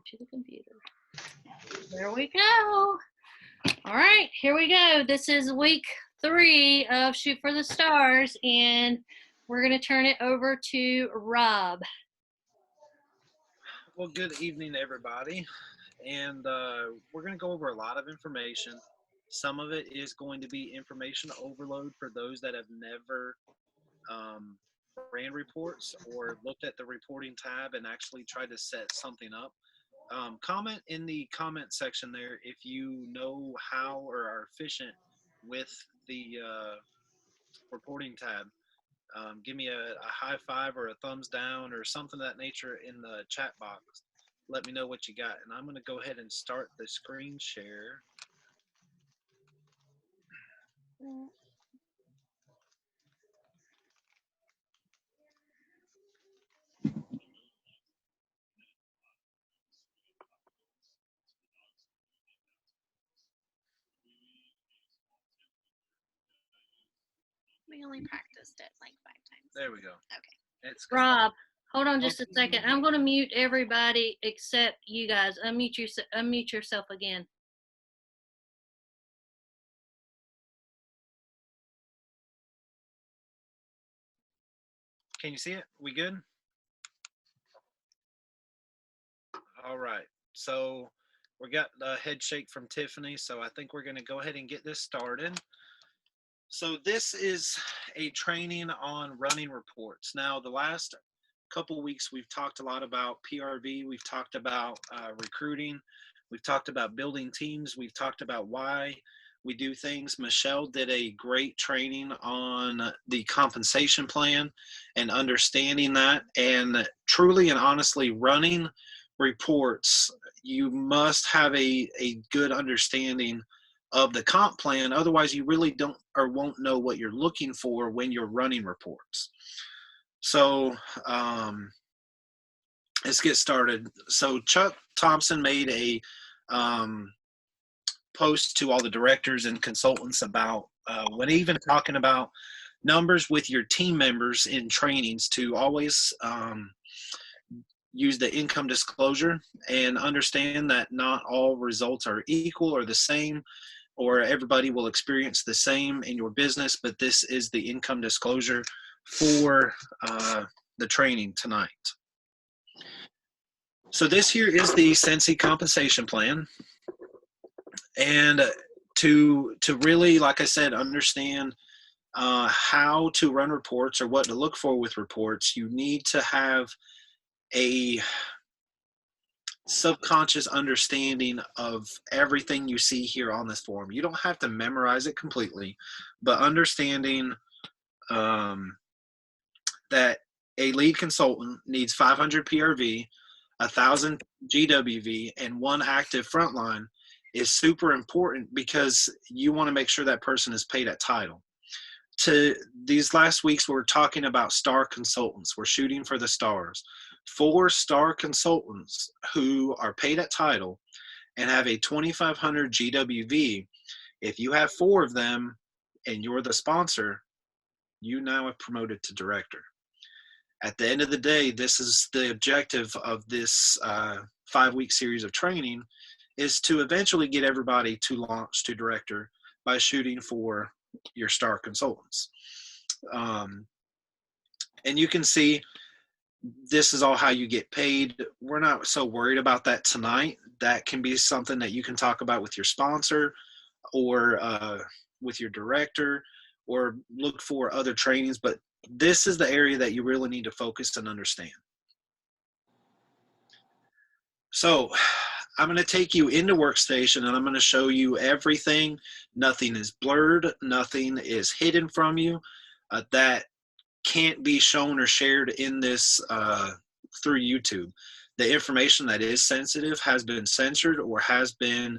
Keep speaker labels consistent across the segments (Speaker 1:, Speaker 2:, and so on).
Speaker 1: to the computer. There we go. All right, here we go. This is week 3 of Shoot for the Stars, and we're going to turn it over to Rob.
Speaker 2: Well, good evening, everybody. And we're going to go over a lot of information. Some of it is going to be information overload for those that have never um, ran reports or looked at the reporting tab and actually tried to set something up. Comment in the comment section there if you know how or are efficient with the reporting tab. Give me a high five or a thumbs down or something of that nature in the chat box. Let me know what you got. And I'm going to go ahead and start the screen share.
Speaker 3: We only practiced it like 5 times.
Speaker 2: There we go.
Speaker 3: Okay.
Speaker 2: It's
Speaker 1: Rob, hold on just a second. I'm going to mute everybody except you guys. Unmute yourself again.
Speaker 2: Can you see it? We good? All right. So we got a head shake from Tiffany. So I think we're going to go ahead and get this started. So this is a training on running reports. Now, the last couple weeks, we've talked a lot about PRV. We've talked about recruiting. We've talked about building teams. We've talked about why we do things. Michelle did a great training on the compensation plan and understanding that. And truly and honestly, running reports, you must have a good understanding of the comp plan. Otherwise, you really don't or won't know what you're looking for when you're running reports. So let's get started. So Chuck Thompson made a post to all the directors and consultants about when even talking about numbers with your team members in trainings to always use the income disclosure and understand that not all results are equal or the same, or everybody will experience the same in your business, but this is the income disclosure for the training tonight. So this here is the Sensi compensation plan. And to really, like I said, understand how to run reports or what to look for with reports, you need to have a subconscious understanding of everything you see here on this form. You don't have to memorize it completely, but understanding that a lead consultant needs 500 PRV, 1,000 GWV, and 1 active frontline is super important because you want to make sure that person is paid at title. To these last weeks, we're talking about star consultants. We're shooting for the stars. 4 star consultants who are paid at title and have a 2,500 GWV. If you have 4 of them and you're the sponsor, you now have promoted to director. At the end of the day, this is the objective of this 5-week series of training, is to eventually get everybody to launch to director by shooting for your star consultants. And you can see this is all how you get paid. We're not so worried about that tonight. That can be something that you can talk about with your sponsor or with your director, or look for other trainings. But this is the area that you really need to focus and understand. So I'm going to take you into Workstation and I'm going to show you everything. Nothing is blurred. Nothing is hidden from you that can't be shown or shared in this through YouTube. The information that is sensitive has been censored or has been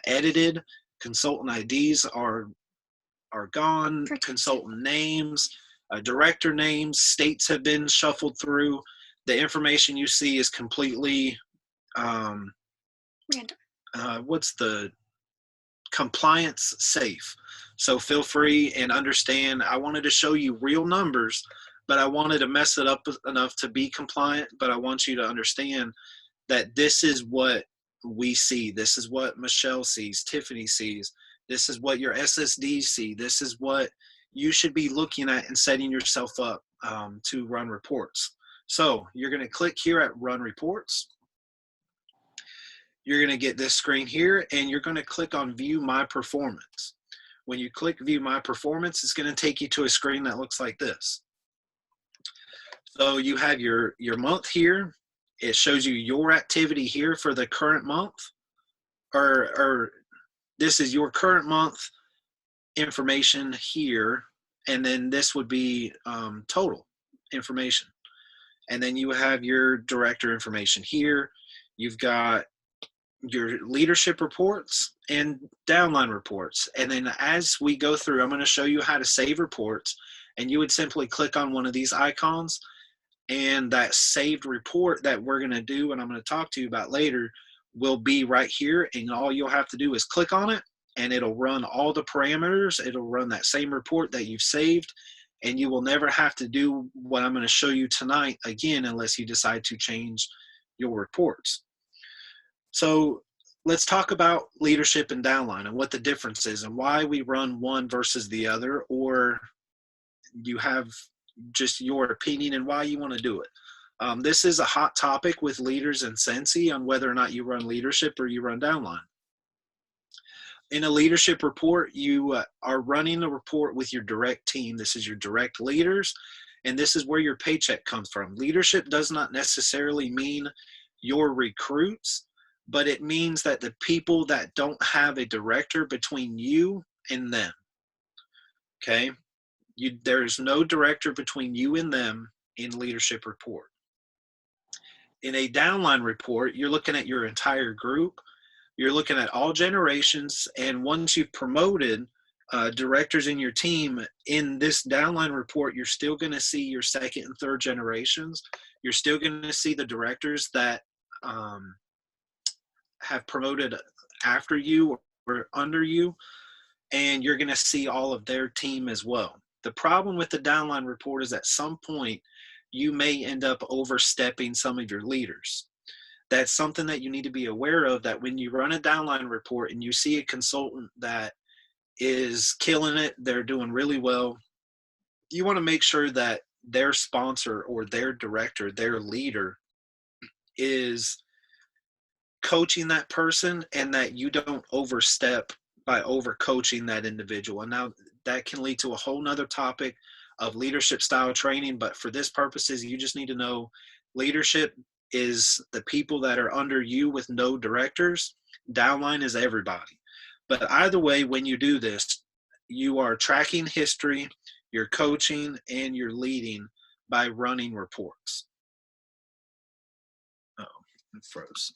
Speaker 2: edited. Consultant IDs are gone. Consultant names, director names, states have been shuffled through. The information you see is completely what's the compliance safe. So feel free and understand. I wanted to show you real numbers, but I wanted to mess it up enough to be compliant. But I want you to understand that this is what we see. This is what Michelle sees, Tiffany sees. This is what your SSDs see. This is what you should be looking at and setting yourself up to run reports. So you're going to click here at Run Reports. You're going to get this screen here, and you're going to click on View My Performance. When you click View My Performance, it's going to take you to a screen that looks like this. So you have your month here. It shows you your activity here for the current month, or this is your current month information here, and then this would be total information. And then you have your director information here. You've got your leadership reports and downline reports. And then as we go through, I'm going to show you how to save reports, and you would simply click on one of these icons, and that saved report that we're going to do and I'm going to talk to you about later will be right here, and all you'll have to do is click on it, and it'll run all the parameters. It'll run that same report that you've saved, and you will never have to do what I'm going to show you tonight again unless you decide to change your reports. So let's talk about leadership and downline and what the difference is and why we run one versus the other, or you have just your opinion and why you want to do it. This is a hot topic with leaders in Sensi on whether or not you run leadership or you run downline. In a leadership report, you are running a report with your direct team. This is your direct leaders, and this is where your paycheck comes from. Leadership does not necessarily mean your recruits, but it means that the people that don't have a director between you and them, okay? There's no director between you and them in leadership report. In a downline report, you're looking at your entire group. You're looking at all generations, and once you've promoted directors in your team, in this downline report, you're still going to see your second and third generations. You're still going to see the directors that have promoted after you or under you, and you're going to see all of their team as well. The problem with the downline report is at some point, you may end up overstepping some of your leaders. That's something that you need to be aware of, that when you run a downline report and you see a consultant that is killing it, they're doing really well, you want to make sure that their sponsor or their director, their leader, is coaching that person and that you don't overstep by over coaching that individual. And now that can lead to a whole nother topic of leadership style training, but for this purposes, you just need to know leadership is the people that are under you with no directors. Downline is everybody. But either way, when you do this, you are tracking history, you're coaching, and you're leading by running reports. Oh, it froze.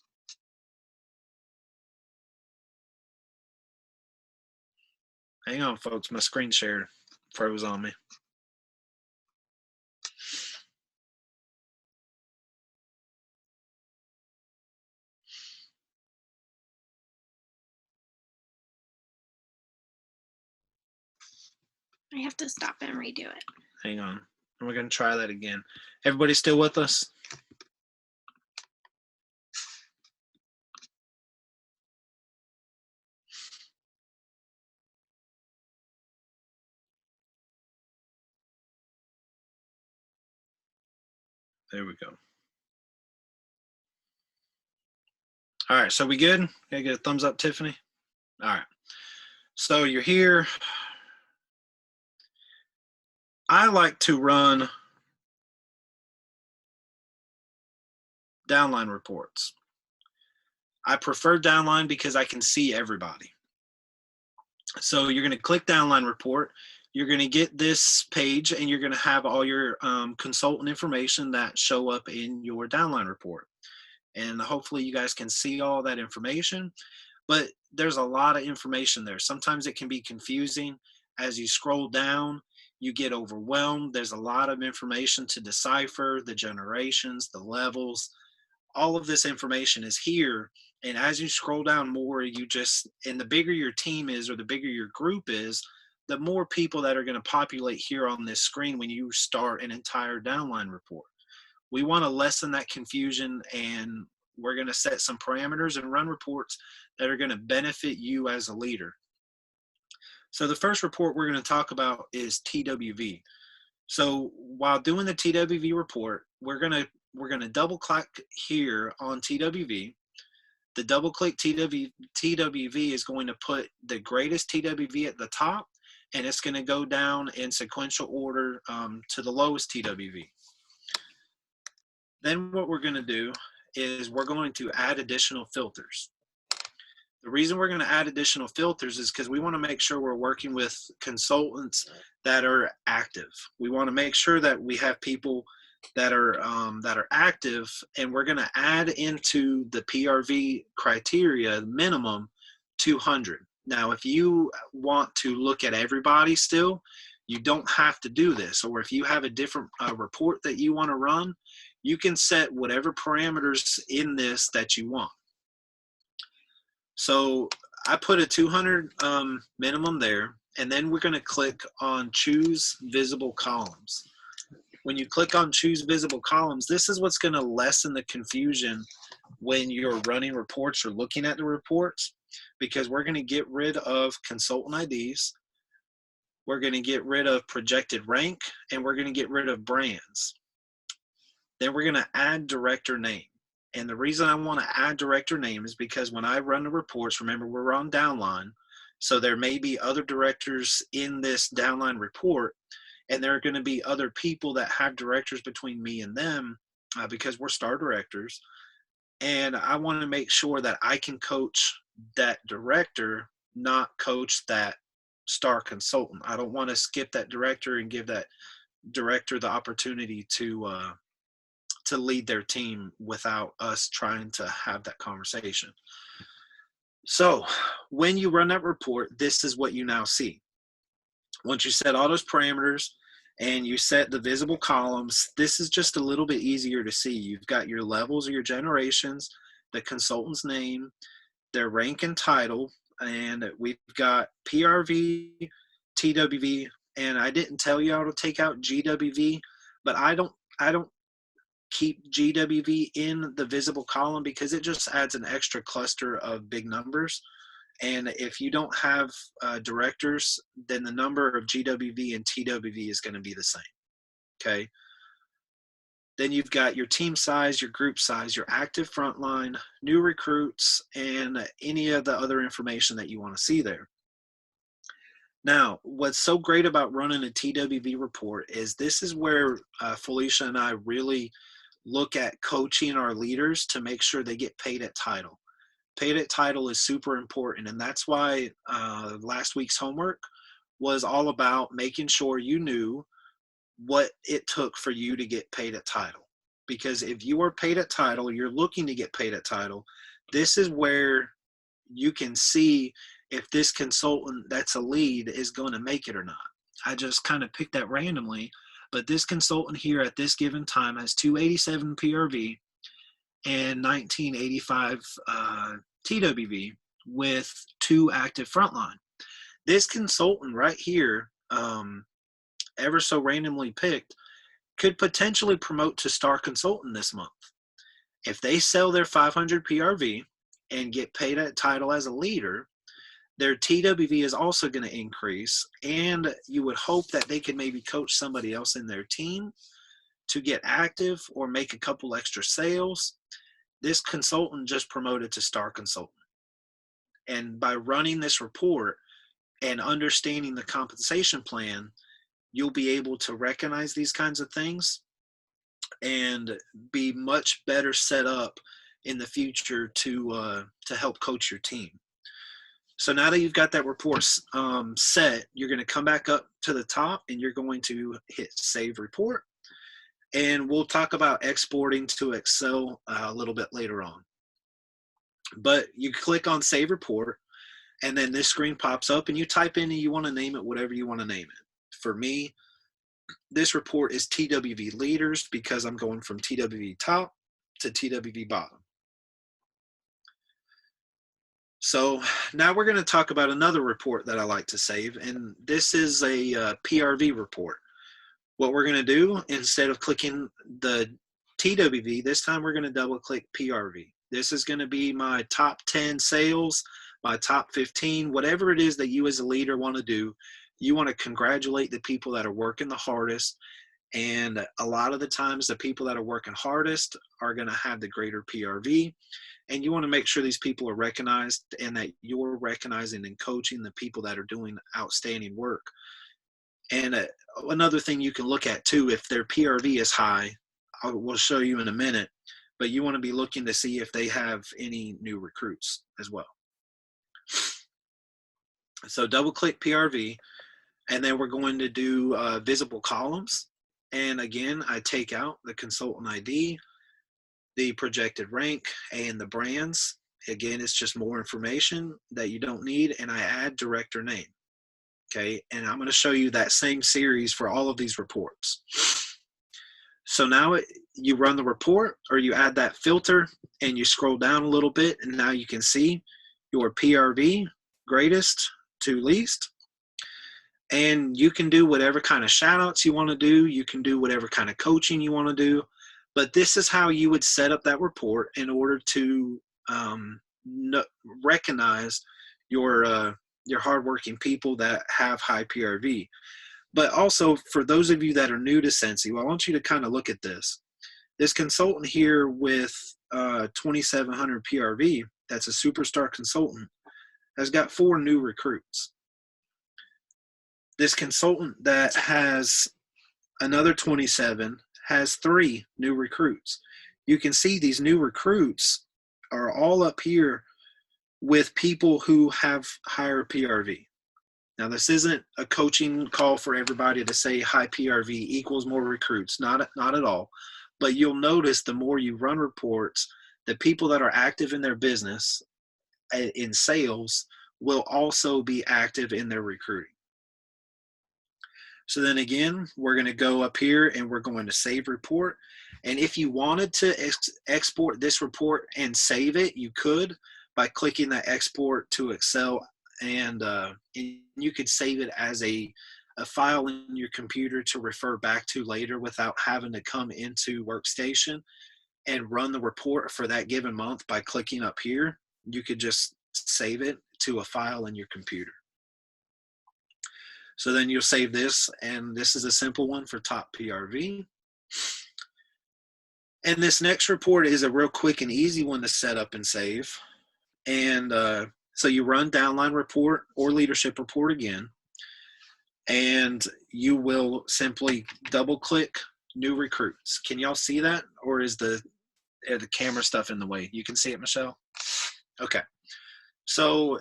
Speaker 2: Hang on, folks. My screen share froze on me.
Speaker 3: I have to stop and redo it.
Speaker 2: Hang on. We're going to try that again. Everybody still with us? There we go. All right, so we good? Can I get a thumbs up, Tiffany? All right. So you're here. I like to run downline reports. I prefer downline because I can see everybody. So you're going to click downline report. You're going to get this page, and you're going to have all your consultant information that show up in your downline report. And hopefully you guys can see all that information, but there's a lot of information there. Sometimes it can be confusing. As you scroll down, you get overwhelmed. There's a lot of information to decipher, the generations, the levels. All of this information is here. And as you scroll down more, and the bigger your team is or the bigger your group is, the more people that are going to populate here on this screen when you start an entire downline report. We want to lessen that confusion and we're going to set some parameters and run reports that are going to benefit you as a leader. So the first report we're going to talk about is TWV. So while doing the TWV report, we're going to double click here on TWV. The double click TWV is going to put the greatest TWV at the top, and it's going to go down in sequential order to the lowest TWV. Then what we're going to do is we're going to add additional filters. The reason we're going to add additional filters is because we want to make sure we're working with consultants that are active. We want to make sure that we have people that are active, and we're going to add into the PRV criteria minimum 200. Now, if you want to look at everybody still, you don't have to do this. Or if you have a different report that you want to run, you can set whatever parameters in this that you want. So I put a 200 minimum there, and then we're going to click on choose visible columns. When you click on choose visible columns, this is what's going to lessen the confusion when you're running reports or looking at the reports, because we're going to get rid of consultant IDs, we're going to get rid of projected rank, and we're going to get rid of brands. Then we're going to add director name. And the reason I want to add director name is because when I run the reports, remember we're on downline, so there may be other directors in this downline report, and there are going to be other people that have directors between me and them because we're star directors. And I want to make sure that I can coach that director, not coach that star consultant. I don't want to skip that director and give that director the opportunity to lead their team without us trying to have that conversation. So when you run that report, this is what you now see. Once you set all those parameters and you set the visible columns, this is just a little bit easier to see. You've got your levels or your generations, the consultant's name, their rank and title, and we've got PRV, TWV, and I didn't tell you how to take out GWV, but I don't keep GWV in the visible column because it just adds an extra cluster of big numbers. And if you don't have directors, then the number of GWV and TWV is going to be the same. Okay. Then you've got your team size, your group size, your active frontline, new recruits, and any of the other information that you want to see there. Now, what's so great about running a TWV report is this is where Felicia and I really look at coaching our leaders to make sure they get paid at title. Paid at title is super important, and that's why last week's homework was all about making sure you knew what it took for you to get paid at title. Because if you are paid at title, you're looking to get paid at title, this is where you can see if this consultant that's a lead is going to make it or not. I just kind of picked that randomly, but this consultant here at this given time has 287 PRV and 1985 TWV with 2 active frontline. This consultant right here, ever so randomly picked, could potentially promote to star consultant this month. If they sell their 500 PRV and get paid at title as a leader, their TWV is also going to increase, and you would hope that they could maybe coach somebody else in their team to get active or make a couple extra sales. This consultant just promoted to star consultant. And by running this report and understanding the compensation plan, you'll be able to recognize these kinds of things and be much better set up in the future to help coach your team. So now that you've got that report set, you're going to come back up to the top and you're going to hit Save Report. And we'll talk about exporting to Excel a little bit later on. But you click on Save Report, and then this screen pops up and you type in and you want to name it whatever you want to name it. For me, this report is TWV Leaders because I'm going from TWV Top to TWV Bottom. So now we're going to talk about another report that I like to save, and this is a PRV report. What we're going to do, instead of clicking the TWV, this time we're going to double click PRV. This is going to be my top 10 sales, my top 15, whatever it is that you as a leader want to do. You want to congratulate the people that are working the hardest. And a lot of the times, the people that are working hardest are going to have the greater PRV. And you want to make sure these people are recognized and that you're recognizing and coaching the people that are doing outstanding work. And another thing you can look at too, if their PRV is high, I will show you in a minute, but you want to be looking to see if they have any new recruits as well. So double click PRV, and then we're going to do visible columns. And again, I take out the consultant ID, the projected rank, and the brands. Again, it's just more information that you don't need, and I add director name. Okay, and I'm going to show you that same series for all of these reports. So now you run the report, or you add that filter, and you scroll down a little bit, and now you can see your PRV, greatest to least. And you can do whatever kind of shout outs you want to do. You can do whatever kind of coaching you want to do. But this is how you would set up that report in order to recognize your hardworking people that have high PRV. But also, for those of you that are new to Sensi, well, I want you to kind of look at this. This consultant here with 2,700 PRV, that's a superstar consultant, has got 4 new recruits. This consultant that has another 27 has 3 new recruits. You can see these new recruits are all up here with people who have higher PRV. Now, this isn't a coaching call for everybody to say high PRV equals more recruits. Not at all. But you'll notice the more you run reports, the people that are active in their business in sales will also be active in their recruiting. So then again, we're going to go up here and we're going to save report. And if you wanted to export this report and save it, you could by clicking that export to Excel, and you could save it as a file in your computer to refer back to later without having to come into Workstation and run the report for that given month by clicking up here. You could just save it to a file in your computer. So then you'll save this, and this is a simple one for top PRV. And this next report is a real quick and easy one to set up and save. And so you run downline report or leadership report again, and you will simply double click new recruits. Can y'all see that, or is the camera stuff in the way? You can see it, Michelle? Okay. So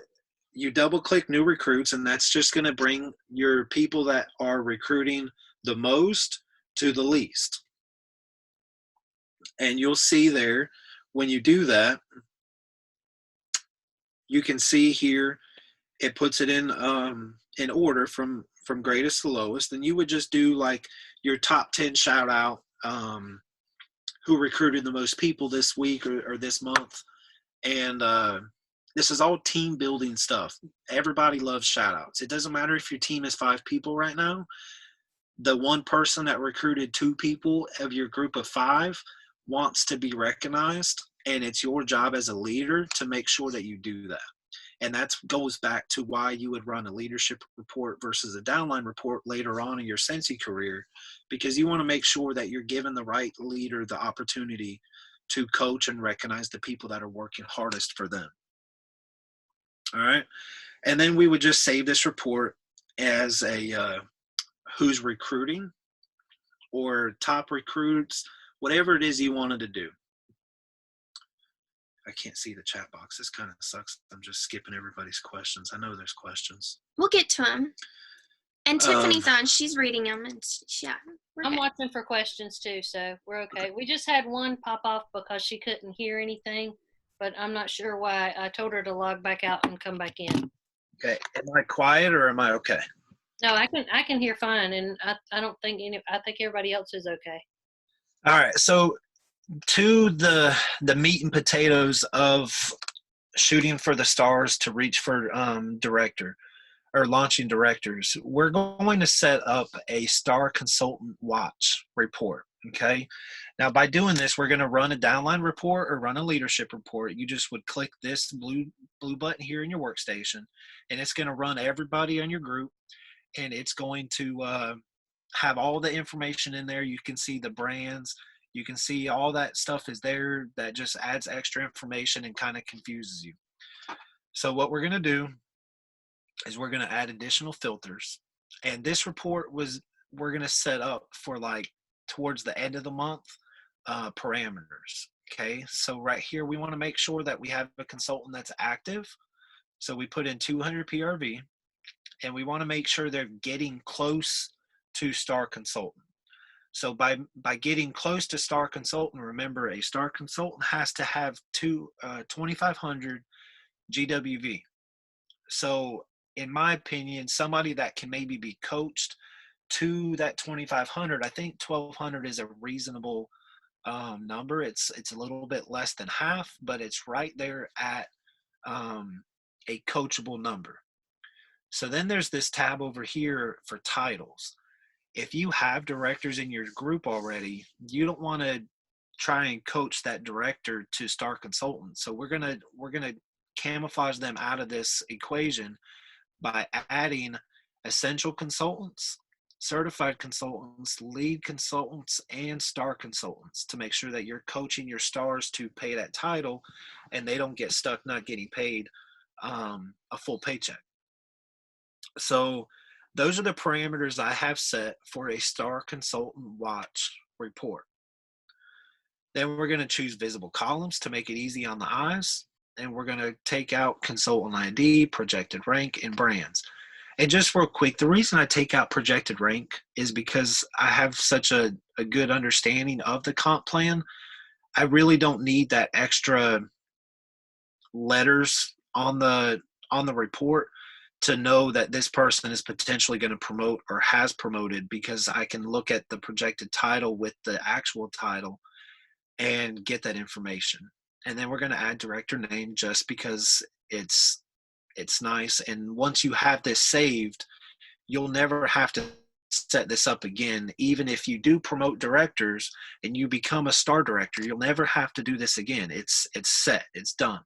Speaker 2: you double click new recruits, and that's just going to bring your people that are recruiting the most to the least. And you'll see there, when you do that, you can see here, it puts it in order from greatest to lowest. And you would just do like your top 10 shout out, who recruited the most people this week or this month. And this is all team building stuff. Everybody loves shout outs. It doesn't matter if your team is 5 people right now. The one person that recruited 2 people of your group of 5 wants to be recognized, and it's your job as a leader to make sure that you do that. And that goes back to why you would run a leadership report versus a downline report later on in your Sensi career, because you want to make sure that you're giving the right leader the opportunity to coach and recognize the people that are working hardest for them. All right. And then we would just save this report as a who's recruiting or top recruits, whatever it is you wanted to do. I can't see the chat box. This kind of sucks. I'm just skipping everybody's questions. I know there's questions.
Speaker 3: We'll get to them. And Tiffany's on. She's reading them. And yeah,
Speaker 1: I'm watching for questions too, so we're okay. We just had one pop off because she couldn't hear anything, but I'm not sure why. I told her to log back out and come back in.
Speaker 2: Okay. Am I quiet or am I okay?
Speaker 1: No, I can hear fine, and I don't think I think everybody else is okay.
Speaker 2: All right. So to the meat and potatoes of shooting for the stars to reach for director or launching directors, we're going to set up a star consultant watch report. Okay. Now, by doing this, we're going to run a downline report or run a leadership report. You just would click this blue button here in your workstation, and it's going to run everybody on your group, and it's going to have all the information in there. You can see the brands. You can see all that stuff is there that just adds extra information and kind of confuses you. So what we're going to do is we're going to add additional filters. And this report we're going to set up for like towards the end of the month parameters. Okay, so right here we want to make sure that we have a consultant that's active. So we put in 200 PRV, and we want to make sure they're getting close to star consultant. So by getting close to star consultant, remember a star consultant has to have 2,500 GWV. So in my opinion, somebody that can maybe be coached to that 2,500, I think 1,200 is a reasonable number. It's a little bit less than half, but it's right there at a coachable number. So then there's this tab over here for titles. If you have directors in your group already, you don't want to try and coach that director to star consultant. So we're gonna camouflage them out of this equation by adding essential consultants, certified consultants, lead consultants, and star consultants to make sure that you're coaching your stars to pay that title and they don't get stuck not getting paid a full paycheck. So those are the parameters I have set for a star consultant watch report. Then we're going to choose visible columns to make it easy on the eyes. And we're going to take out consultant ID, projected rank, and brands. And just real quick, the reason I take out projected rank is because I have such a good understanding of the comp plan. I really don't need that extra letters on the report to know that this person is potentially going to promote or has promoted, because I can look at the projected title with the actual title and get that information. And then we're going to add director name just because it's nice. And once you have this saved, you'll never have to set this up again. Even if you do promote directors and you become a star director, you'll never have to do this again. It's set, it's done.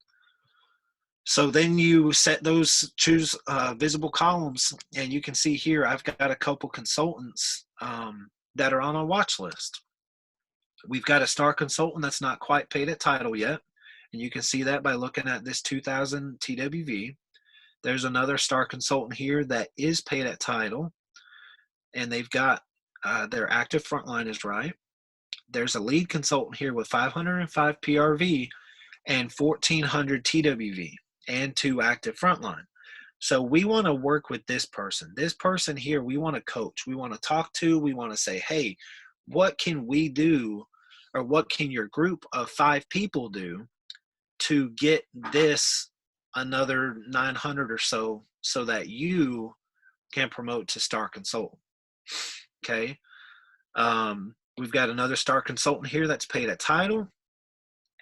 Speaker 2: So then you set those, choose visible columns, and you can see here I've got a couple consultants that are on a watch list. We've got a star consultant that's not quite paid at title yet, and you can see that by looking at this 2,000 TWV. There's another star consultant here that is paid at title, and they've got their active frontline is right. There's a lead consultant here with 505 PRV and 1,400 TWV and 2 active frontline. So we want to work with this person. This person here, we want to coach. We want to talk to. We want to say, hey, what can we do, or what can your group of 5 people do to get this another 900 or so that you can promote to star consultant. Okay. We've got another star consultant here that's paid at title,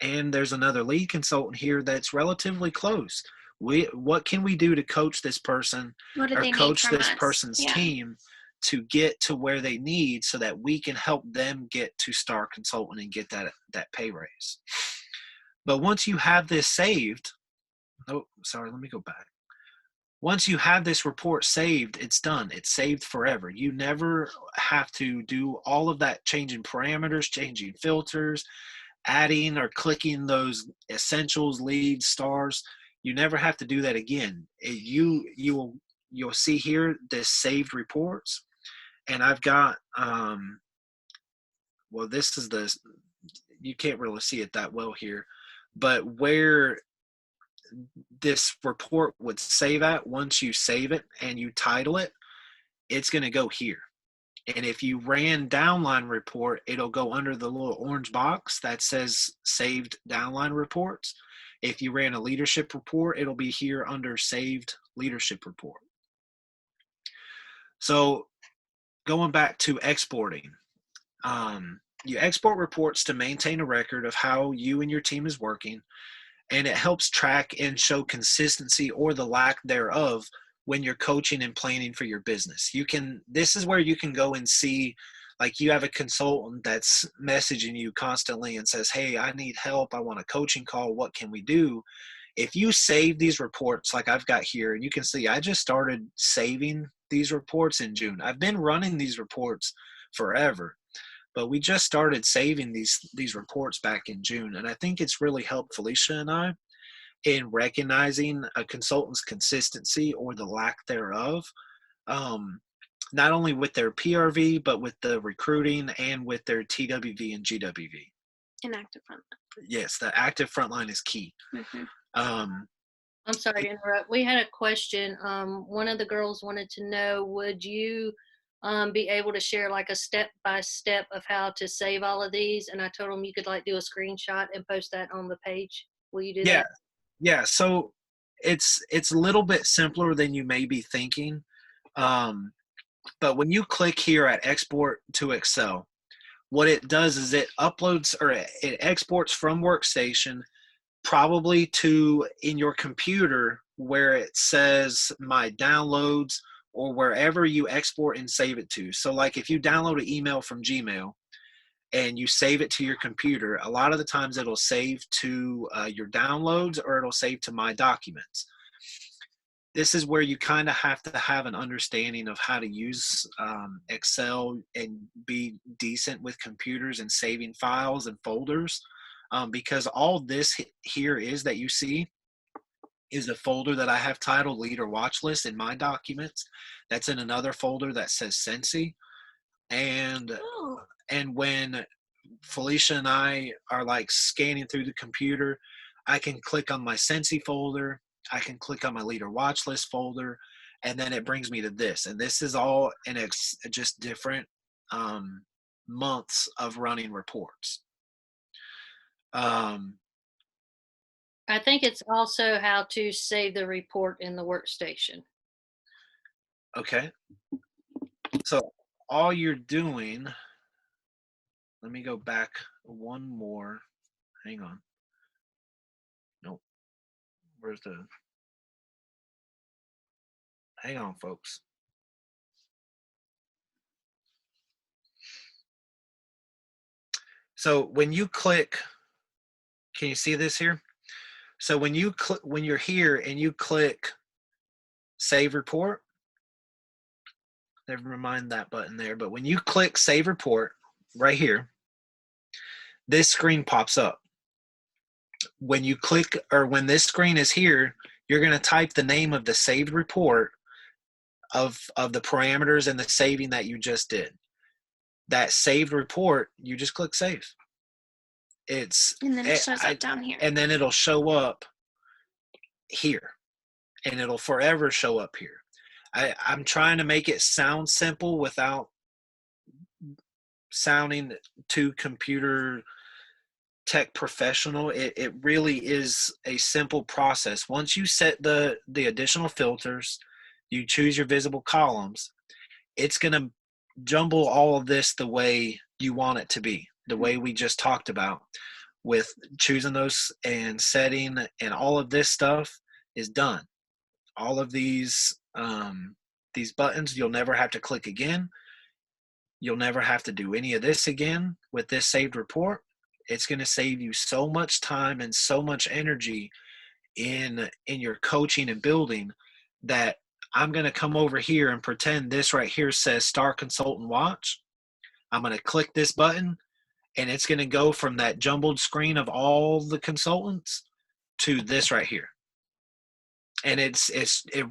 Speaker 2: and there's another lead consultant here that's relatively close. What can we do to coach this person or coach this person's team to get to where they need so that we can help them get to star consultant and get that pay raise? But once you have this saved, let me go back. Once you have this report saved, it's done. It's saved forever. You never have to do all of that, changing parameters, changing filters, adding or clicking those essentials, leads, stars. You never have to do that again. You'll see here this saved reports, and I've got this is you can't really see it that well here, but where this report would save at, once you save it and you title it, it's going to go here. And if you ran downline report, it'll go under the little orange box that says saved downline reports. If you ran a leadership report, it'll be here under saved leadership report. So going back to exporting, you export reports to maintain a record of how you and your team is working, and it helps track and show consistency or the lack thereof when you're coaching and planning for your business. This is where you can go and see Like you have a consultant that's messaging you constantly and says, hey, I need help. I want a coaching call. What can we do? If you save these reports like I've got here, and you can see I just started saving these reports in June. I've been running these reports forever, but we just started saving these reports back in June. And I think it's really helped Felicia and I in recognizing a consultant's consistency or the lack thereof, not only with their PRV, but with the recruiting and with their TWV and GWV.
Speaker 3: Inactive frontline.
Speaker 2: Yes, the active frontline is key.
Speaker 3: Mm-hmm.
Speaker 1: I'm sorry to interrupt. We had a question. One of the girls wanted to know, would you be able to share like a step-by-step of how to save all of these? And I told them you could like do a screenshot and post that on the page. Will you do
Speaker 2: Yeah.
Speaker 1: that?
Speaker 2: Yeah. So it's a little bit simpler than you may be thinking. But when you click here at export to Excel, what it does is it uploads or it exports from workstation probably to in your computer where it says my downloads or wherever you export and save it to. So like if you download an email from Gmail and you save it to your computer, a lot of the times it'll save to your downloads or it'll save to my documents. This is where you kind of have to have an understanding of how to use Excel and be decent with computers and saving files and folders, because all this here is that you see is a folder that I have titled Leader Watch List in my documents. That's in another folder that says Sensi. And when Felicia and I are like scanning through the computer, I can click on my Sensi folder, I can click on my Leader Watch List folder, and then it brings me to this. And this is all in just different months of running reports.
Speaker 1: I think it's also how to save the report in the workstation.
Speaker 2: Okay. So all you're doing, let me go back one more. Hang on. Nope. Where's the, hang on, folks. So when you click, can you see this here? So when you click, when you're here and you click Save Report, never mind that button there, but when you click Save Report right here, this screen pops up. When you click, or when this screen is here, you're going to type the name of the saved report of the parameters and the saving that you just did. That saved report, you just click Save.
Speaker 3: And then it shows up down here.
Speaker 2: And then it'll show up here. And it'll forever show up here. I'm trying to make it sound simple without sounding too computer tech professional. It really is a simple process. Once you set the additional filters, you choose your visible columns, it's going to jumble all of this the way you want it to be, the way we just talked about, with choosing those and setting, and all of this stuff is done. All of these buttons, you'll never have to click again. You'll never have to do any of this again with this saved report. It's going to save you so much time and so much energy in your coaching and building that I'm going to come over here and pretend this right here says Star Consultant Watch. I'm going to click this button and it's going to go from that jumbled screen of all the consultants to this right here. And it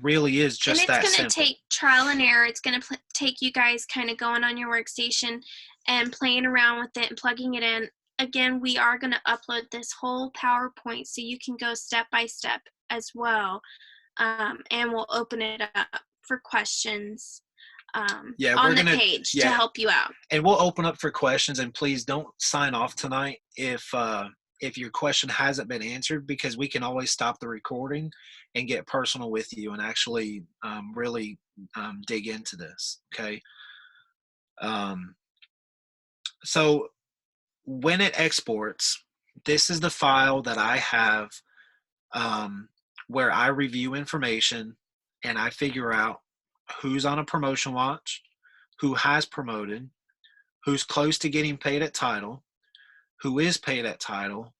Speaker 2: really is just that simple.
Speaker 3: And it's going to take trial and error. It's going to take you guys kind of going on your workstation and playing around with it and plugging it in. Again, we are going to upload this whole PowerPoint so you can go step by step as well. And we'll open it up for questions on the page to help you out.
Speaker 2: And we'll open up for questions, and please don't sign off tonight if your question hasn't been answered, because we can always stop the recording and get personal with you and actually really dig into this, okay? So when it exports, this is the file that I have where I review information and I figure out who's on a promotion watch, who has promoted, who's close to getting paid at title, who is paid at title.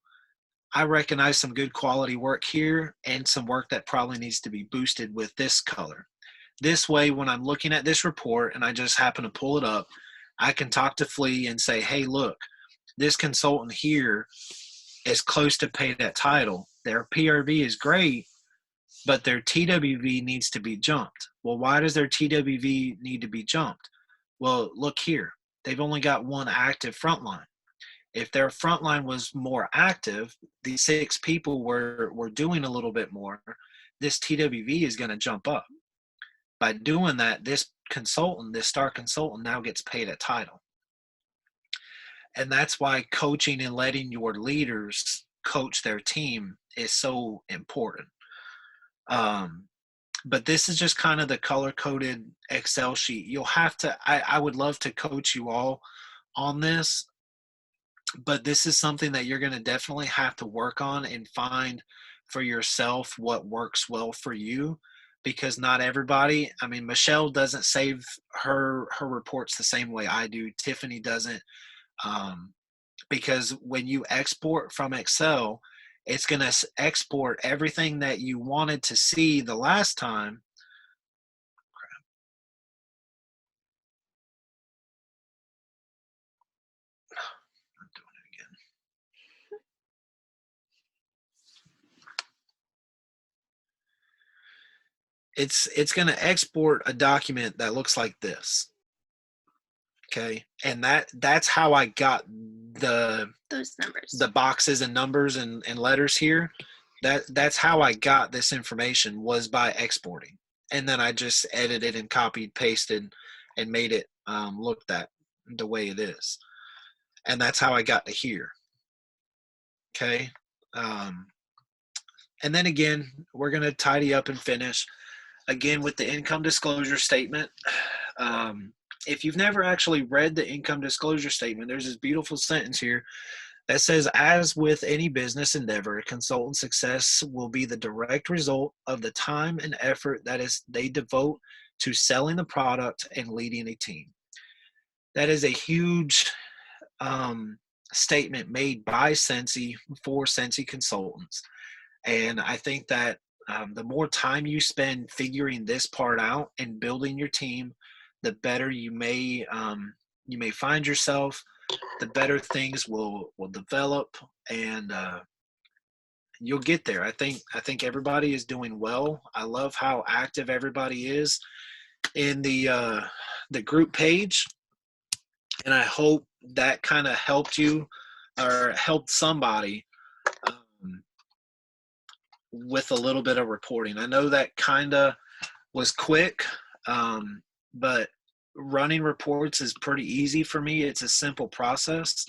Speaker 2: I recognize some good quality work here and some work that probably needs to be boosted with this color. This way, when I'm looking at this report and I just happen to pull it up, I can talk to Flea and say, hey, look, this consultant here is close to paid at title. Their PRV is great, but their TWV needs to be jumped. Well, why does their TWV need to be jumped? Well, look here. They've only got one active frontline. If their frontline was more active, these 6 people were doing a little bit more, this TWV is going to jump up. By doing that, this consultant, this star consultant, now gets paid at title. And that's why coaching and letting your leaders coach their team is so important. But this is just kind of the color-coded Excel sheet. You'll have to, I would love to coach you all on this, but this is something that you're going to definitely have to work on and find for yourself what works well for you, because not everybody, I mean, Michelle doesn't save her reports the same way I do. Tiffany doesn't, because when you export from Excel, it's going to export everything that you wanted to see the last time. I'm doing it again. It's going to export a document that looks like this. Okay, and that's how I got
Speaker 3: those numbers,
Speaker 2: the boxes and numbers and letters here. That's how I got this information, was by exporting, and then I just edited and copied, pasted, and made it look that the way it is, and that's how I got to here. Okay, and then again, we're gonna tidy up and finish again with the income disclosure statement. If you've never actually read the income disclosure statement, there's this beautiful sentence here that says, as with any business endeavor, consultant success will be the direct result of the time and effort that they devote to selling the product and leading a team. That is a huge statement made by Sensi for Sensi consultants. And I think that the more time you spend figuring this part out and building your team, the better you may find yourself, the better things will develop, and you'll get there. I think everybody is doing well. I love how active everybody is in the group page, and I hope that kind of helped you or helped somebody with a little bit of reporting. I know that kind of was quick, but running reports is pretty easy for me. It's a simple process.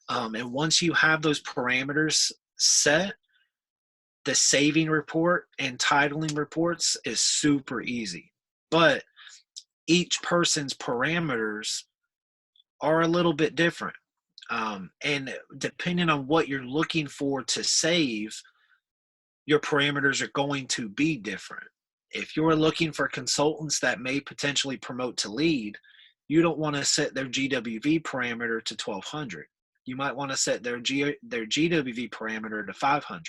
Speaker 2: And once you have those parameters set, the saving report and titling reports is super easy. But each person's parameters are a little bit different. And depending on what you're looking for to save, your parameters are going to be different. If you're looking for consultants that may potentially promote to lead, you don't want to set their GWV parameter to 1200. You might want to set their GWV parameter to 500.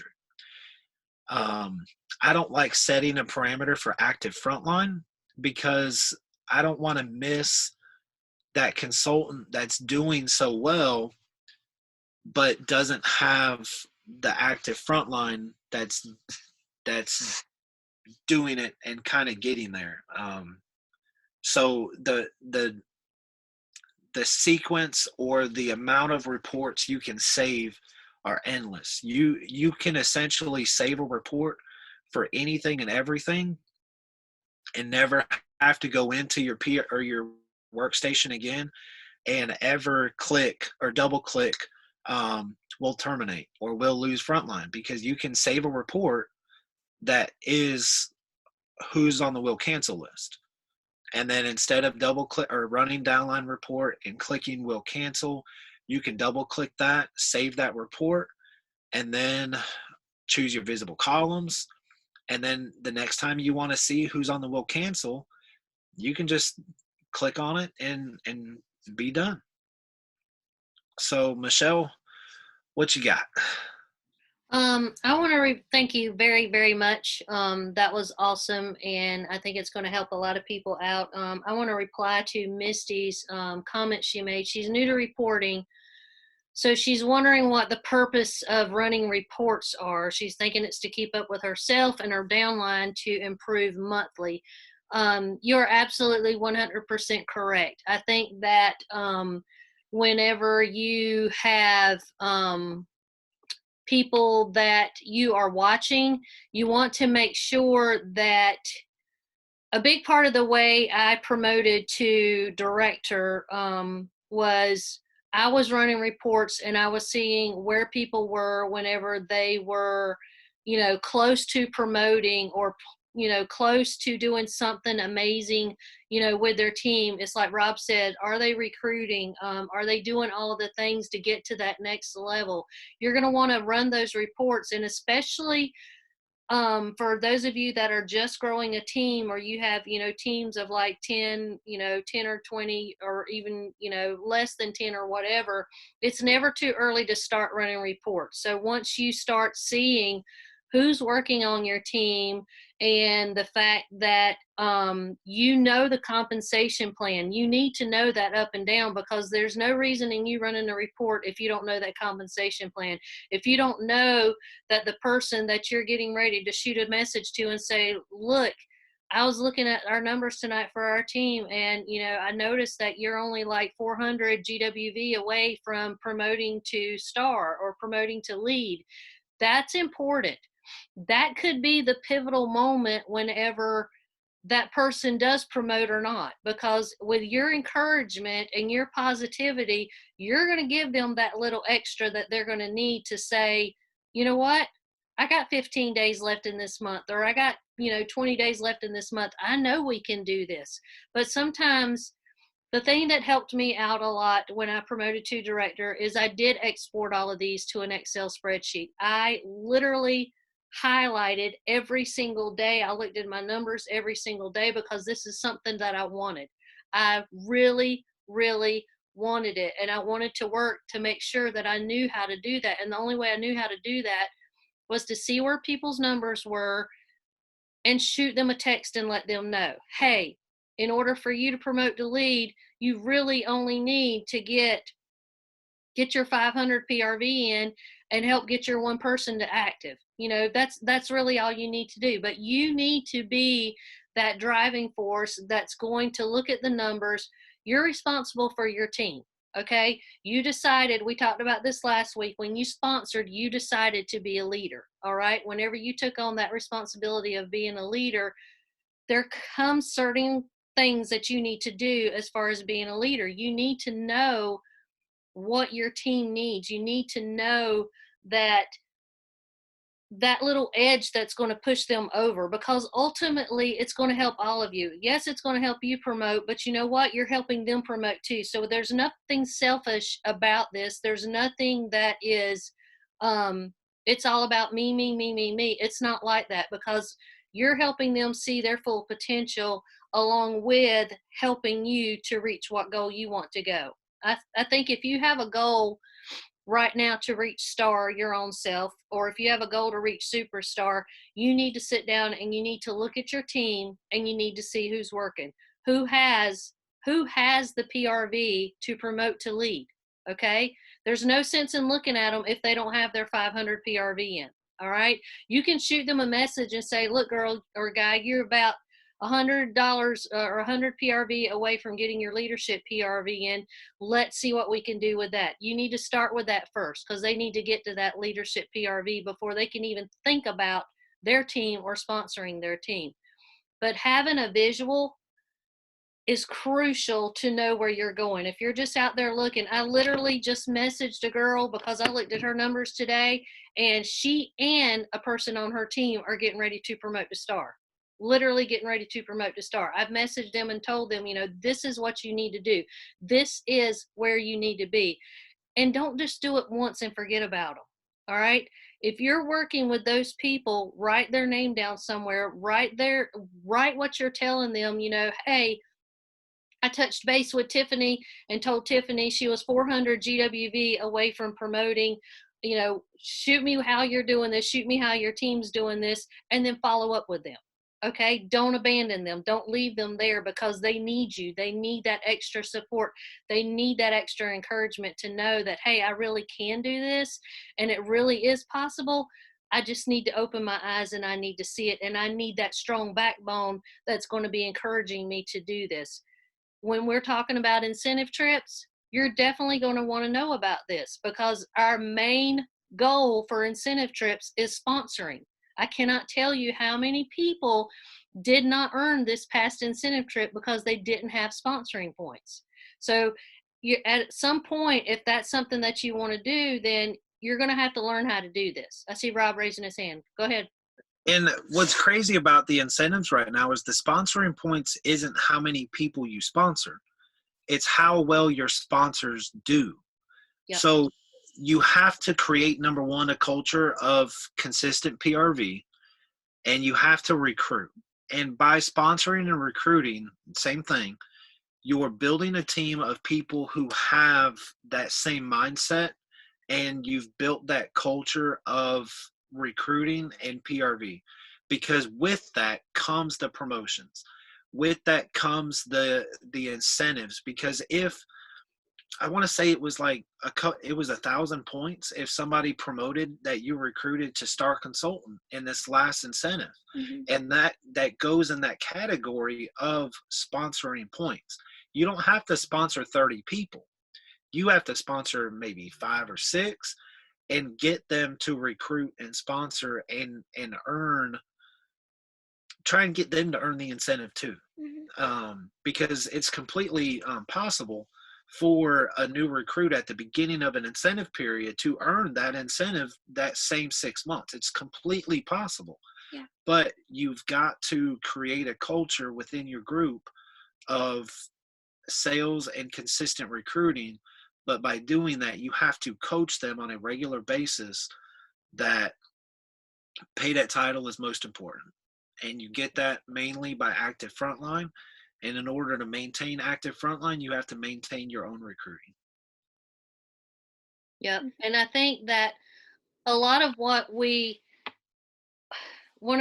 Speaker 2: I don't like setting a parameter for active frontline because I don't want to miss that consultant that's doing so well but doesn't have the active frontline that's doing it and kind of getting there. So the sequence or the amount of reports you can save are endless. You can essentially save a report for anything and everything and never have to go into your or your workstation again and ever click or double click will terminate or will lose frontline, because you can save a report that is who's on the will cancel list. And then instead of double click or running downline report and clicking will cancel, you can double click that, save that report, and then choose your visible columns. And then the next time you want to see who's on the will cancel, you can just click on it and be done. So, Michelle, what you got?
Speaker 1: I want to thank you very, very much. That was awesome, and I think it's going to help a lot of people out. I want to reply to Misty's comment she made. She's new to reporting, so she's wondering what the purpose of running reports are. She's thinking it's to keep up with herself and her downline to improve monthly. You're absolutely 100% correct. I think that whenever you have people that you are watching, you want to make sure that a big part of the way I promoted to director was I was running reports and I was seeing where people were whenever they were, close to promoting or, close to doing something amazing, with their team. It's like Rob said, are they recruiting? Are they doing all the things to get to that next level? You're going to want to run those reports, and especially for those of you that are just growing a team, or you have teams of like 10, 10 or 20, or even less than 10 or whatever, it's never too early to start running reports. So once you start seeing who's working on your team, and the fact that the compensation plan, you need to know that up and down, because there's no reason in you running a report if you don't know that compensation plan. If you don't know that the person that you're getting ready to shoot a message to and say, look, I was looking at our numbers tonight for our team, and I noticed that you're only like 400 GWV away from promoting to star or promoting to lead. That's important. That could be the pivotal moment whenever that person does promote or not, because with your encouragement and your positivity, you're going to give them that little extra that they're going to need to say, you know what, I got 15 days left in this month, or I got 20 days left in this month. I know we can do this. But sometimes the thing that helped me out a lot when I promoted to director is I did export all of these to an Excel spreadsheet. I literally highlighted every single day. I looked at my numbers every single day, because this is something that I wanted. I really, really wanted it. And I wanted to work to make sure that I knew how to do that. And the only way I knew how to do that was to see where people's numbers were and shoot them a text and let them know, hey, in order for you to promote to lead, you really only need to get your 500 PRV in and help get your one person to active. That's really all you need to do. But you need to be that driving force that's going to look at the numbers. You're responsible for your team. Okay. You decided, we talked about this last week, when you sponsored, you decided to be a leader. All right. Whenever you took on that responsibility of being a leader, there comes certain things that you need to do as far as being a leader. You need to know what your team needs. You need to know that little edge that's going to push them over, because ultimately it's going to help all of you. Yes, it's going to help you promote, but you know what? You're helping them promote too. So there's nothing selfish about this. There's nothing that is, it's all about me, me, me, me, me. It's not like that, because you're helping them see their full potential along with helping you to reach what goal you want to go. I think if you have a goal right now to reach star, your own self, or if you have a goal to reach superstar, you need to sit down and you need to look at your team and you need to see who's working, who has the PRV to promote to lead. Okay, there's no sense in looking at them if they don't have their 500 PRV in. All right, you can shoot them a message and say, look, girl or guy, you're about $100 or 100 PRV away from getting your leadership PRV in. Let's see what we can do with that. You need to start with that first, because they need to get to that leadership PRV before they can even think about their team or sponsoring their team. But having a visual is crucial to know where you're going. If you're just out there looking, I literally just messaged a girl because I looked at her numbers today, and she and a person on her team are getting ready to promote to star. Literally getting ready to promote to star. I've messaged them and told them, this is what you need to do. This is where you need to be. And don't just do it once and forget about them. All right. If you're working with those people, write their name down somewhere, write what you're telling them, hey, I touched base with Tiffany and told Tiffany she was 400 GWV away from promoting, shoot me how you're doing this, shoot me how your team's doing this, and then follow up with them. Okay, don't abandon them. Don't leave them there, because they need you. They need that extra support. They need that extra encouragement to know that, hey, I really can do this, and it really is possible. I just need to open my eyes, and I need to see it, and I need that strong backbone that's going to be encouraging me to do this. When we're talking about incentive trips, you're definitely going to want to know about this, because our main goal for incentive trips is sponsoring. I cannot tell you how many people did not earn this past incentive trip because they didn't have sponsoring points. So you, at some point, if that's something that you want to do, then you're going to have to learn how to do this. I see Rob raising his hand. Go ahead.
Speaker 2: And what's crazy about the incentives right now is the sponsoring points isn't how many people you sponsor. It's how well your sponsors do.
Speaker 1: Yep.
Speaker 2: So you have to create, number one, a culture of consistent PRV, and you have to recruit. And by sponsoring and recruiting, same thing, you're building a team of people who have that same mindset, and you've built that culture of recruiting and PRV. Because with that comes the promotions. With that comes the incentives. Because if I want to say it was like it was 1,000 points if somebody promoted that you recruited to star consultant in this last incentive.
Speaker 3: Mm-hmm.
Speaker 2: And that goes in that category of sponsoring points. You don't have to sponsor 30 people. You have to sponsor maybe 5 or 6 and get them to recruit and sponsor and try and get them to earn the incentive too.
Speaker 3: Mm-hmm.
Speaker 2: Because it's completely possible for a new recruit at the beginning of an incentive period to earn that incentive that same 6 months. It's completely possible.
Speaker 3: Yeah.
Speaker 2: But you've got to create a culture within your group of sales and consistent recruiting. But by doing that, you have to coach them on a regular basis that pay that title is most important. And you get that mainly by active frontline. And in order to maintain active frontline, you have to maintain your own recruiting.
Speaker 1: Yep. And I think that a lot of what one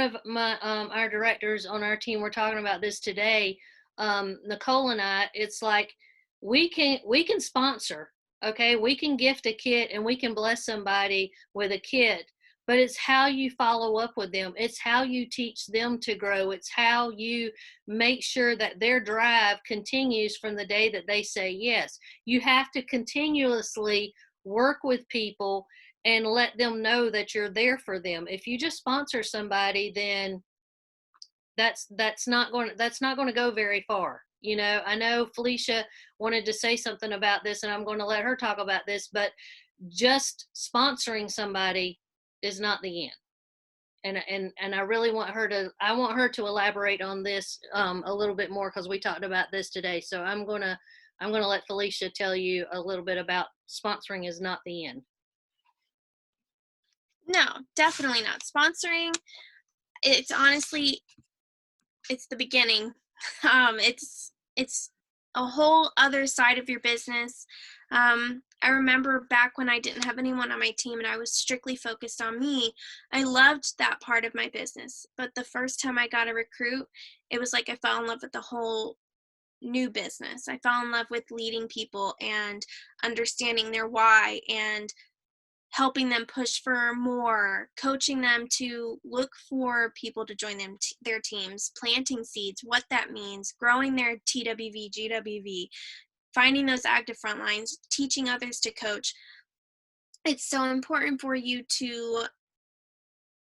Speaker 1: of my our directors on our team, we're talking about this today, Nicole and I, it's like we can sponsor, okay, we can gift a kit and we can bless somebody with a kit, but it's how you follow up with them. It's how you teach them to grow. It's how you make sure that their drive continues from the day that they say yes. You have to continuously work with people and let them know that you're there for them. If you just sponsor somebody, then that's not going to go very far. I know Felicia wanted to say something about this, and I'm going to let her talk about this, but just sponsoring somebody is not the end. And I really want her to elaborate on this a little bit more, because we talked about this today. So I'm going to let Felicia tell you a little bit about sponsoring is not the end.
Speaker 3: No, definitely not. Sponsoring, it's honestly, it's the beginning. It's a whole other side of your business. I remember back when I didn't have anyone on my team and I was strictly focused on me, I loved that part of my business. But the first time I got a recruit, it was like I fell in love with the whole new business. I fell in love with leading people and understanding their why and helping them push for more, coaching them to look for people to join their teams, planting seeds, what that means, growing their TWV, GWV, finding those active front lines, teaching others to coach. It's so important for you to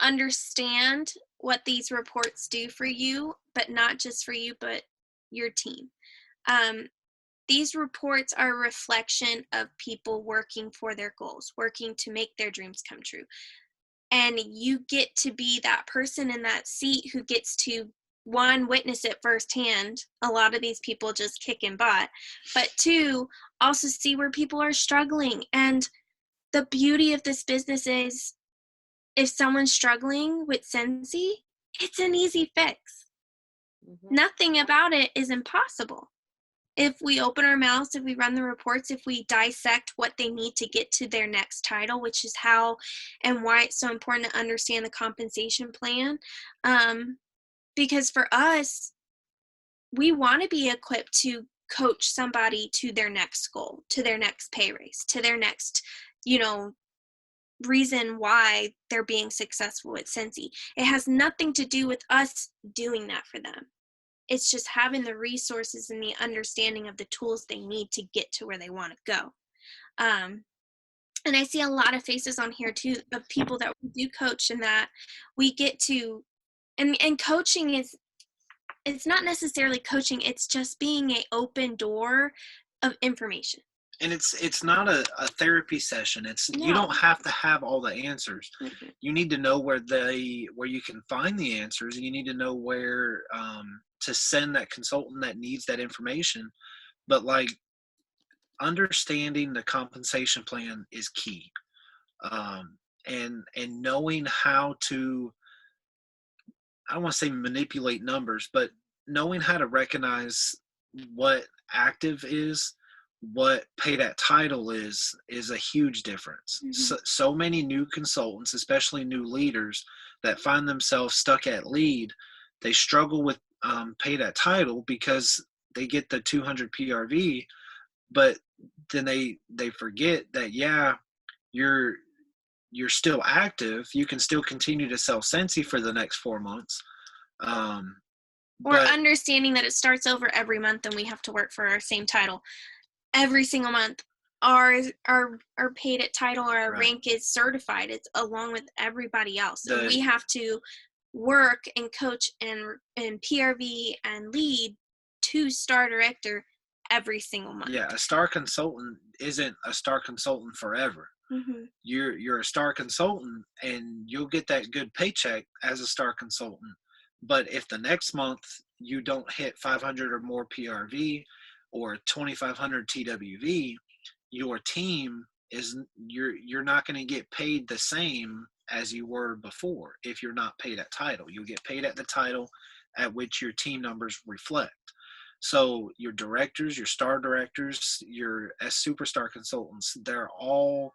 Speaker 3: understand what these reports do for you, but not just for you, but your team. These reports are a reflection of people working for their goals, working to make their dreams come true. And you get to be that person in that seat who gets to, one, witness it firsthand. A lot of these people just kicking butt. But two, also see where people are struggling. And the beauty of this business is if someone's struggling with Sensi, it's an easy fix. Mm-hmm. Nothing about it is impossible. If we open our mouths, if we run the reports, if we dissect what they need to get to their next title, which is how and why it's so important to understand the compensation plan. Because for us, we want to be equipped to coach somebody to their next goal, to their next pay raise, to their next, reason why they're being successful at Sensi. It has nothing to do with us doing that for them. It's just having the resources and the understanding of the tools they need to get to where they want to go. And I see a lot of faces on here too of people that we do coach, and that we get to, and coaching is, it's not necessarily coaching, it's just being an open door of information.
Speaker 2: And it's not a therapy session. It's
Speaker 3: No.
Speaker 2: You don't have to have all the answers.
Speaker 3: Mm-hmm.
Speaker 2: You need to know where you can find the answers, and you need to know where to send that consultant that needs that information. But like, understanding the compensation plan is key, and knowing how to, I don't want to say manipulate numbers, but knowing how to recognize what active is, what paid at title is a huge difference.
Speaker 3: Mm-hmm.
Speaker 2: So many new consultants, especially new leaders, that find themselves stuck at lead, they struggle with paid at title because they get the 200 PRV, but then they forget that, yeah, you're still active. You can still continue to sell Sensi for the next 4 months.
Speaker 3: Or understanding that it starts over every month and we have to work for our same title every single month. Our paid at title, or our
Speaker 2: Right.
Speaker 3: rank is certified. It's along with everybody else. And
Speaker 2: The-
Speaker 3: we have to work and coach and PRV and lead to star director every single month.
Speaker 2: Yeah, a star consultant isn't a star consultant forever.
Speaker 3: Mm-hmm.
Speaker 2: You're a star consultant, and you'll get that good paycheck as a star consultant. But if the next month you don't hit 500 or more PRV or 2,500 TWV, your team is you're not going to get paid the same as you were before. If you're not paid at title, you'll get paid at the title at which your team numbers reflect. So your directors, your star directors, your superstar consultants, they're all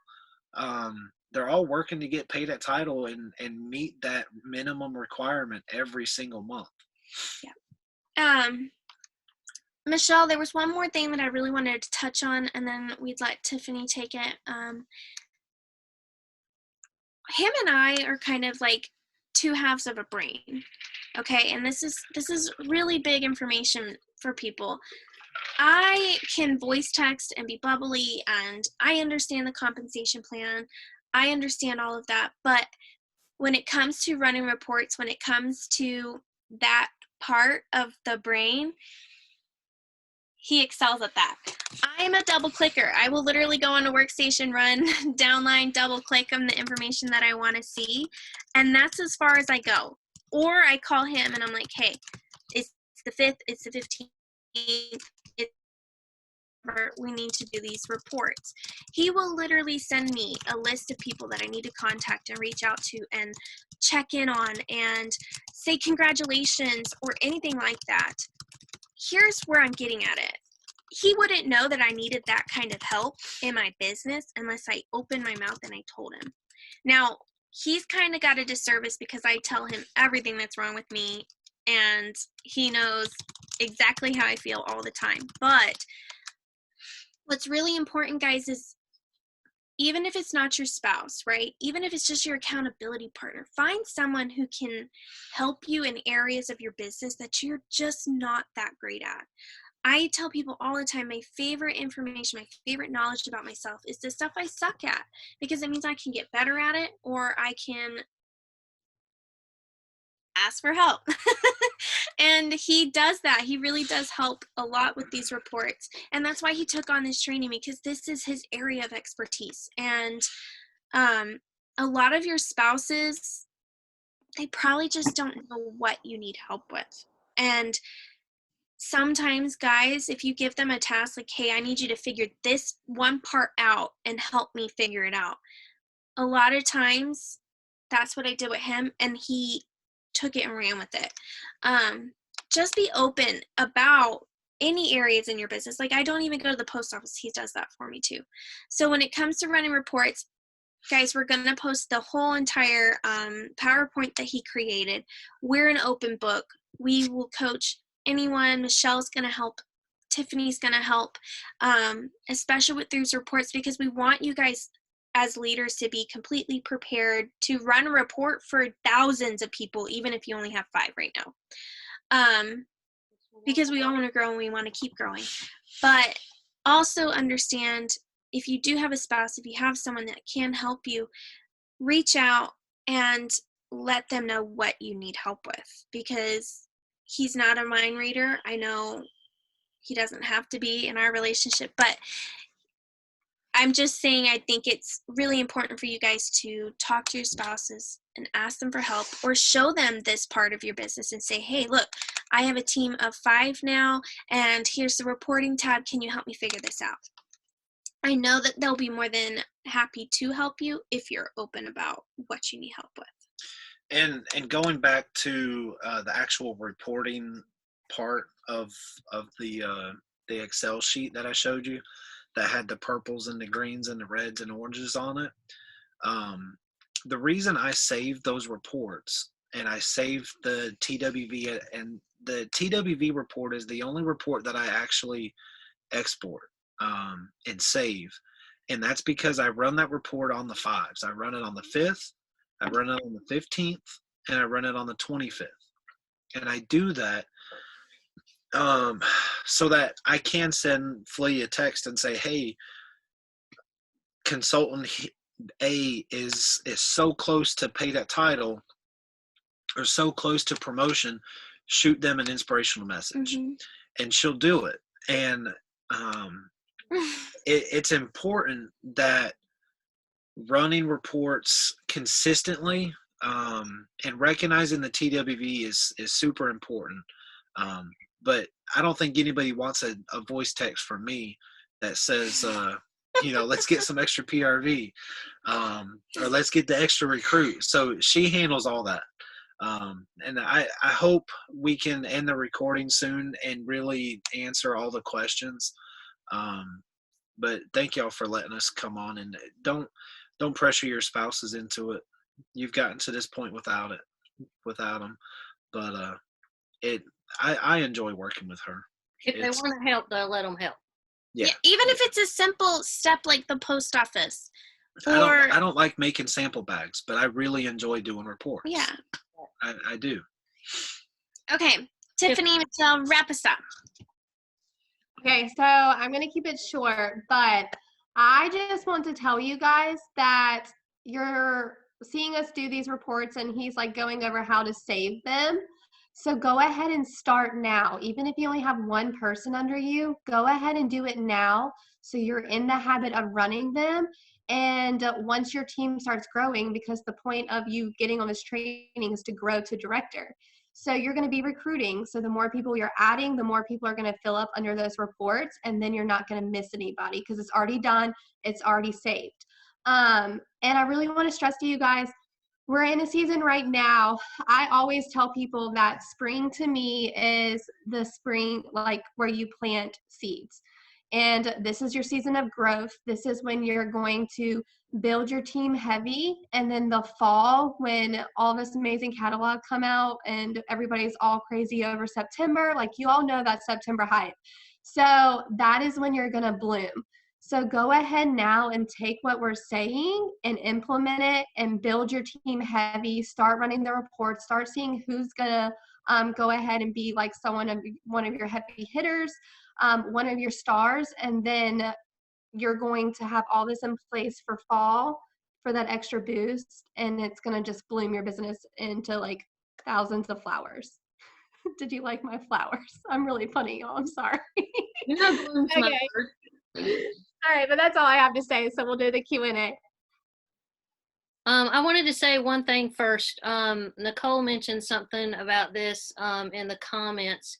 Speaker 2: working to get paid at title and meet that minimum requirement every single month.
Speaker 3: Yeah. Michelle, there was one more thing that I really wanted to touch on, and then we'd let Tiffany take it. Him and I are kind of like two halves of a brain. Okay, and this is really big information for people. I can voice text and be bubbly, and I understand the compensation plan. I understand all of that, but when it comes to running reports, when it comes to that part of the brain, he excels at that. I'm a double clicker. I will literally go on a workstation, run, downline, double click on the information that I want to see, and that's as far as I go. Or I call him and I'm like, hey, it's the 5th, it's the 15th, we need to do these reports. He will literally send me a list of people that I need to contact and reach out to and check in on and say congratulations or anything like that. Here's where I'm getting at it. He wouldn't know that I needed that kind of help in my business unless I opened my mouth and I told him. Now, he's kind of got a disservice because I tell him everything that's wrong with me, and he knows exactly how I feel all the time. But what's really important, guys, is even if it's not your spouse, right? Even if it's just your accountability partner, find someone who can help you in areas of your business that you're just not that great at. I tell people all the time, my favorite information, my favorite knowledge about myself is the stuff I suck at, because it means I can get better at it, or I can ask for help. And he does that. He really does help a lot with these reports. And that's why he took on this training, because this is his area of expertise. And a lot of your spouses, they probably just don't know what you need help with. And sometimes, guys, if you give them a task like, hey, I need you to figure this one part out and help me figure it out. A lot of times, that's what I did with him, and he took it and ran with it. Just be open about any areas in your business. Like I don't even go to the post office. He does that for me too. So when it comes to running reports, guys, we're going to post the whole entire PowerPoint that he created. We're an open book. We will coach anyone. Michelle's going to help. Tiffany's going to help, especially with these reports, because we want you guys as leaders to be completely prepared to run a report for thousands of people, even if you only have 5 right now. Because we all want to grow and we want to keep growing. But also understand, if you do have a spouse, if you have someone that can help you, reach out and let them know what you need help with, because he's not a mind reader. I know he doesn't have to be in our relationship, but I'm just saying, I think it's really important for you guys to talk to your spouses and ask them for help, or show them this part of your business and say, hey, look, I have a team of 5 now, and here's the reporting tab. Can you help me figure this out? I know that they'll be more than happy to help you if you're open about what you need help with.
Speaker 2: And going back to the actual reporting part of the Excel sheet that I showed you, that had the purples and the greens and the reds and oranges on it. The reason I saved those reports, and I saved the TWV, and the TWV report is the only report that I actually export and save. And that's because I run that report on the 5s. I run it on the 5th, I run it on the 15th, and I run it on the 25th. And I do that so that I can send Flea a text and say, hey, consultant A is so close to pay that title, or so close to promotion, shoot them an inspirational message.
Speaker 3: Mm-hmm.
Speaker 2: And she'll do it. And it's important that running reports consistently, and recognizing the TWV is super important. But I don't think anybody wants a voice text from me that says, let's get some extra PRV, or let's get the extra recruit. So she handles all that. And I hope we can end the recording soon and really answer all the questions. But thank y'all for letting us come on, and don't pressure your spouses into it. You've gotten to this point without them. But I enjoy working with her.
Speaker 1: If they want to help, though, let them help.
Speaker 3: Yeah. Even if it's a simple step like the post office.
Speaker 2: I don't like making sample bags, but I really enjoy doing reports.
Speaker 3: Yeah.
Speaker 2: I do.
Speaker 3: Okay. Tiffany, Michelle, wrap us up.
Speaker 4: Okay, so I'm going to keep it short, but I just want to tell you guys that you're seeing us do these reports and he's like going over how to save them. So go ahead and start now. Even if you only have 1 person under you, go ahead and do it now so you're in the habit of running them. And once your team starts growing, because the point of you getting on this training is to grow to director. So you're going to be recruiting. So the more people you're adding, the more people are going to fill up under those reports, and then you're not going to miss anybody because it's already done. It's already saved. And I really want to stress to you guys, we're in a season right now. I always tell people that spring to me is the spring, like where you plant seeds. And this is your season of growth. This is when you're going to build your team heavy. And then the fall, when all this amazing catalog come out and everybody's all crazy over September, like you all know that September hype. So that is when you're going to bloom. So go ahead now and take what we're saying and implement it and build your team heavy. Start running the reports. Start seeing who's going to go ahead and be like one of your heavy hitters, one of your stars. And then you're going to have all this in place for fall for that extra boost. And it's going to just bloom your business into like thousands of flowers. Did you like my flowers? I'm really funny, y'all. I'm sorry.
Speaker 1: Okay.
Speaker 4: All right, but that's all I have to say. So we'll do the Q&A.
Speaker 1: I wanted to say one thing first. Nicole mentioned something about this in the comments.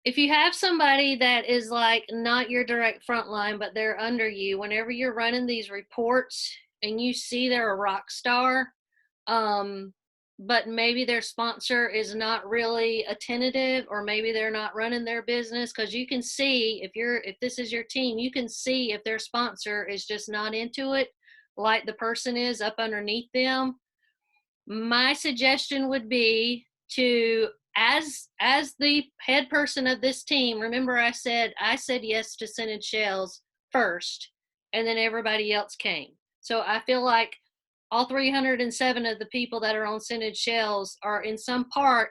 Speaker 1: If you have somebody that is like not your direct front line, but they're under you, whenever you're running these reports and you see they're a rock star, but maybe their sponsor is not really attentive, or maybe they're not running their business, because you can see if this is your team, you can see if their sponsor is just not into it like the person is up underneath them. My suggestion would be to, as the head person of this team, remember I said yes to scented shells first, and then everybody else came. So I feel like all 307 of the people that are on scented shells are in some part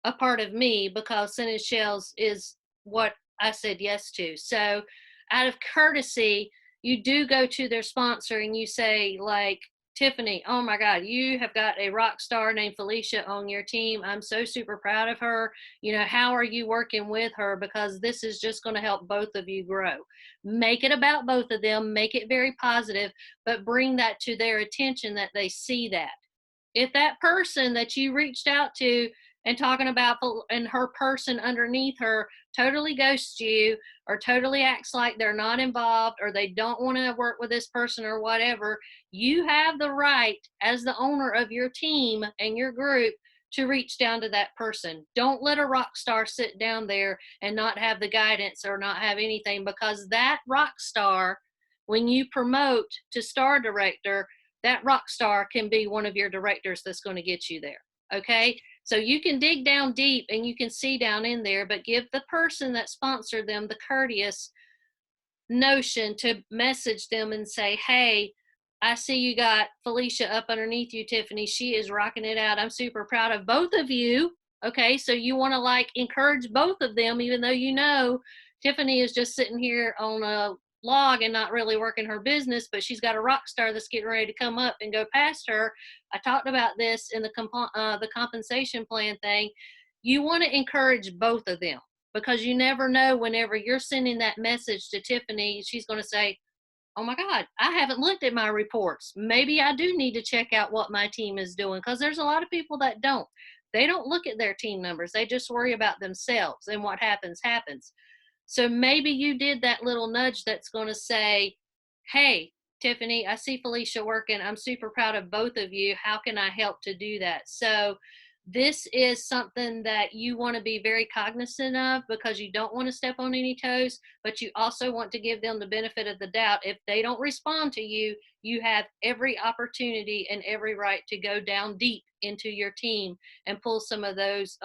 Speaker 1: a part of me, because scented shells is what I said yes to. So out of courtesy, you do go to their sponsor and you say, like, Tiffany, oh my God, you have got a rock star named Felicia on your team. I'm so super proud of her. You know, how are you working with her? Because this is just going to help both of you grow. Make it about both of them, make it very positive, but bring that to their attention, that they see that. If that person that you reached out to and talking about, and her person underneath her totally ghosts you, or totally acts like they're not involved, or they don't want to work with this person or whatever, you have the right as the owner of your team and your group to reach down to that person. Don't let a rock star sit down there and not have the guidance or not have anything, because that rock star, when you promote to star director, that rock star can be one of your directors that's going to get you there. Okay, so you can dig down deep and you can see down in there, but give the person that sponsored them the courteous notion to message them and say, hey, I see you got Felicia up underneath you, Tiffany. She is rocking it out. I'm super proud of both of you. Okay, so you want to like encourage both of them, even though you know Tiffany is just sitting here on a log and not really working her business, but she's got a rock star that's getting ready to come up and go past her. I talked about this in the compensation plan thing. You want to encourage both of them, because you never know, whenever you're sending that message to Tiffany, she's going to say, oh my God, I haven't looked at my reports. Maybe I do need to check out what my team is doing, because there's a lot of people that don't. They don't look at their team numbers. They just worry about themselves, and what happens, happens. So maybe you did that little nudge that's going to say, hey, Tiffany, I see Felicia working. I'm super proud of both of you. How can I help to do that? So this is something that you want to be very cognizant of, because you don't want to step on any toes, but you also want to give them the benefit of the doubt. If they don't respond to you, you have every opportunity and every right to go down deep into your team and pull some of those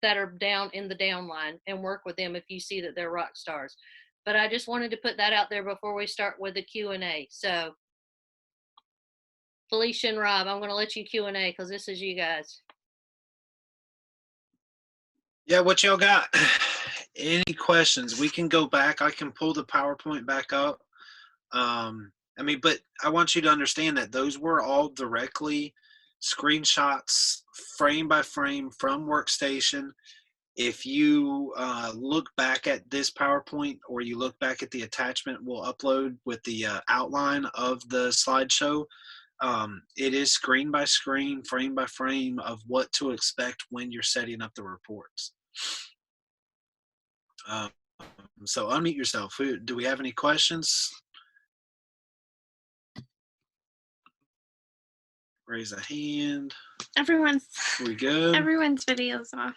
Speaker 1: that are down in the downline and work with them if you see that they're rock stars. But I just wanted to put that out there before we start with the Q&A. So Felicia and Rob, I'm going to let you Q&A, because this is you guys.
Speaker 2: Yeah, what y'all got? Any questions? We can go back. I can pull the PowerPoint back up. But I want you to understand that those were all directly screenshots, frame by frame, from Workstation. If you look back at this PowerPoint, or you look back at the attachment we'll upload with the outline of the slideshow, it is screen by screen, frame by frame of what to expect when you're setting up the reports. So unmute yourself. Do we have any questions? Raise a hand. We good?
Speaker 3: Everyone's videos off.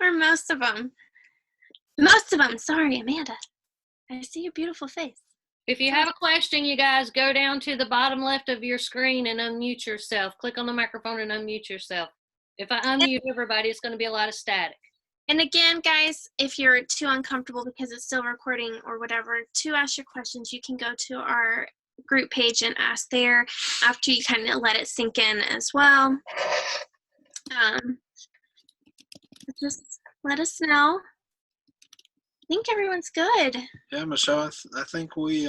Speaker 3: Or most of them. Most of them. Sorry, Amanda. I see your beautiful face.
Speaker 1: If you have a question, you guys, go down to the bottom left of your screen and unmute yourself. Click on the microphone and unmute yourself. If I unmute everybody, it's going to be a lot of static.
Speaker 3: And again, guys, if you're too uncomfortable because it's still recording or whatever, to ask your questions, you can go to our group page and ask there after you kind of let it sink in as well. Just let us know. I think everyone's good.
Speaker 2: Yeah, Michelle, I think we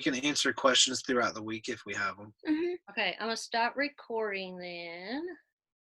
Speaker 2: can answer questions throughout the week if we have them.
Speaker 3: Mm-hmm.
Speaker 1: Okay, I'm going to stop recording then.